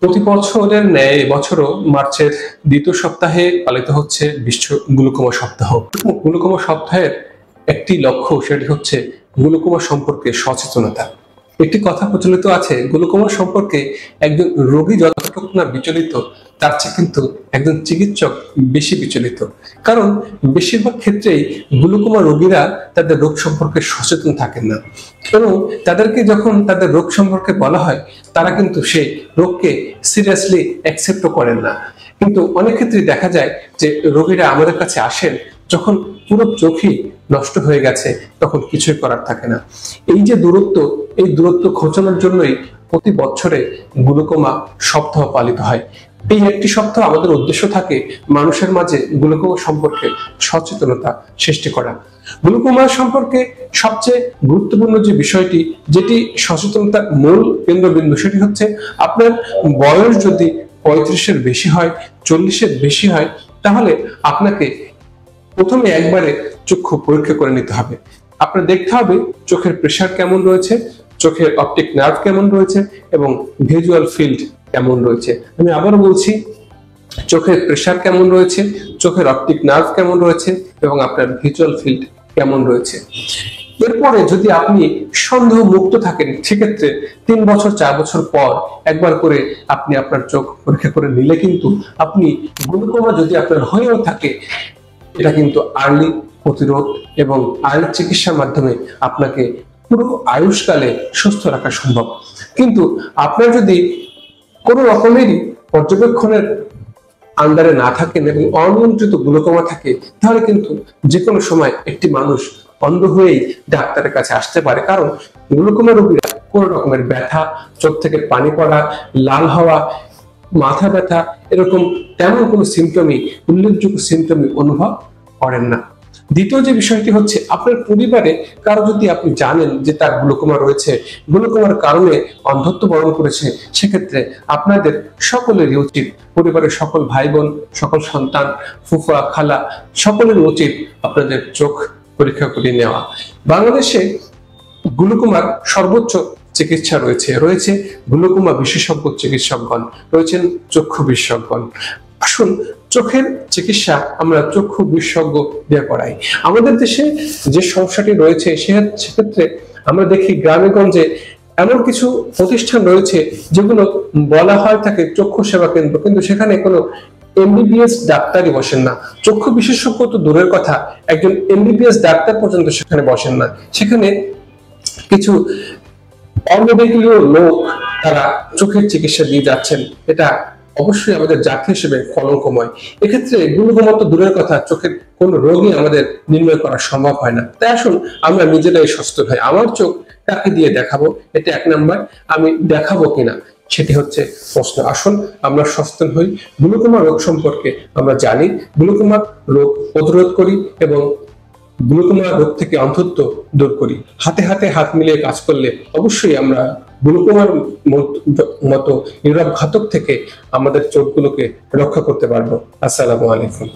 প্রতি বছরের ন্যায় এবছরও মার্চের দ্বিতীয় সপ্তাহে পালিত হচ্ছে বিশ্ব গ্লুকোমা সপ্তাহ। গ্লুকোমা সপ্তাহের একটি লক্ষ্য, সেটি হচ্ছে গ্লুকোমা সম্পর্কে সচেতনতা। একটি কথা প্রচলিত আছে, গ্লুকোমা সম্পর্কে একজন রোগী যতটুকু না বিচলিত, তার চেয়ে কিন্তু একজন চিকিৎসক বেশি বিচলিত। কারণ বেশিরভাগ ক্ষেত্রেই গ্লুকোমা রোগীরা তাদের রোগ সম্পর্কে সচেতন থাকেন না, এবং তাদেরকে যখন তাদের রোগ সম্পর্কে বলা হয়, তারা কিন্তু সেই রোগকে সিরিয়াসলি অ্যাকসেপ্ট করেন না। কিন্তু অনেক ক্ষেত্রে দেখা যায় যে রোগীরা আমাদের কাছে আসেন যখন পুরো চোখই নষ্ট হয়ে গেছে, তখন কিছুই করার থাকে না। এই যে দূরত্ব, এই দূরত্ব ঘোচানোর জন্যই প্রতি বছরে গ্লুকোমা সপ্তাহ পালিত হয়। এই একটি সপ্তাহ আমাদের উদ্দেশ্য থাকে মানুষের মাঝে গ্লুকোমা সম্পর্কে সচেতনতা সৃষ্টি করা। গ্লুকোমা সম্পর্কে সবচেয়ে গুরুত্বপূর্ণ যে বিষয়টি, যেটি সচেতনতার মূল কেন্দ্রবিন্দু, সেটি হচ্ছে আপনার বয়স যদি 35-এর বেশি হয়, 40-এর বেশি হয়, তাহলে আপনাকে প্রথমে একবারে চক্ষু পরীক্ষা করে নিতে হবে। আপনার দেখতে হবে চোখের প্রেসার কেমন রয়েছে, চোখের অপটিক নার্ভ কেমন রয়েছে, এবং ভিজুয়াল ফিল্ড কেমন রয়েছে। আমি আবারও বলছি, চোখের প্রেসার কেমন রয়েছে, চোখের অপটিক নার্ভ কেমন রয়েছে, এবং আপনার ভিজুয়াল ফিল্ড কেমন রয়েছে। এরপরে যদি আপনি সন্দেহ মুক্ত থাকেন, সেক্ষেত্রে 3 বছর 4 বছর পর একবার করে আপনি আপনার চোখ পরীক্ষা করে নিলে কিন্তু আপনি গ্লুকোমা যদি আপনার হয়েও থাকে, এটা কিন্তু আর্লি প্রতিরোধ এবং আর্লি চিকিৎসার মাধ্যমে আপনাকে পুরো আয়ুষ্কালে সুস্থ রাখা সম্ভব। কিন্তু আপনার যদি কোনো রকমেরই পর্যবেক্ষণের আন্ডারে না থাকেন এবং অনিয়ন্ত্রিত গ্লুকোমা থাকে, তাহলে কিন্তু যে কোনো সময় একটি মানুষ অন্ধ হয়েই ডাক্তারের কাছে আসতে পারে। কারণ গ্লুকোমা রোগীরা কোনো রকমের ব্যথা, চোখ থেকে পানি পড়া, লাল হওয়া, মাথা ব্যথা, এরকম তেমন কোনো সিমটমই, উল্লেখযোগ্য সিমটমই অনুভব করেন না। দ্বিতীয় যে বিষয়টি হচ্ছে, আপনার পরিবারে কারো যদি আপনি জানেন যে তার গ্লুকোমা রয়েছে, গ্লুকোমার কারণে অন্ধত্ব বরণ করেছে, সেক্ষেত্রে আপনাদের সকলেরই উচিত, পরিবারের সকল ভাই বোন, সকল সন্তান, ফুফা, খালা, সকলের উচিত আপনাদের চোখ পরীক্ষা করে নেওয়া। বাংলাদেশে গ্লুকোমার সর্বোচ্চ চিকিৎসা রয়েছে গ্লুকোমা বিশেষজ্ঞ চিকিৎসকগণ, রয়েছেন চক্ষু বিশেষজ্ঞগণ। আসুন চোখের চিকিৎসা আমরা চক্ষু বিশেষজ্ঞ দিয়ে করাই। আমাদের দেশে যে সমস্যাটি রয়েছে, সেক্ষেত্রে আমরা দেখি গ্রামে গঞ্জে এমন কিছু প্রতিষ্ঠান রয়েছে যেগুলো বলা হয় থাকে চক্ষু সেবা কেন্দ্র, কিন্তু সেখানে কোনো এমবিবিএস ডাক্তারই বসেন না। চক্ষু বিশেষজ্ঞ তো দূরের কথা, একজন এমবিবিএস ডাক্তার পর্যন্ত সেখানে বসেন না। সেখানে কিছু অনভিজ্ঞ লোক তারা চোখের চিকিৎসা দিয়ে যাচ্ছেন, এটা অবশ্যই আমাদের জাতি হিসেবে কলঙ্কময়। এক্ষেত্রে গ্লুকোমা তো দূরের কথা, চোখের কোন রোগই আমাদের নির্ণয় করা সম্ভব হয় না। তাই আসুন আমরা নিজেরাই সচেতন হই। আমার চোখ কাকে দিয়ে দেখাবো, এটা 1 নাম্বার। আমি দেখাবো কিনা, সেটি হচ্ছে প্রশ্ন। আসুন আমরা সচেতন হই, গ্লুকোমা রোগ সম্পর্কে আমরা জানি, গ্লুকোমা রোগ প্রতিরোধ করি এবং গ্লুকোমা রোগ থেকে অন্ধত্ব দূর করি। হাতে হাতে হাত মিলিয়ে কাজ করলে অবশ্যই আমরা গ্লুকোমার মতো নীরব ঘাতক থেকে আমাদের চোখগুলোকে রক্ষা করতে পারবো। আসসালামু আলাইকুম।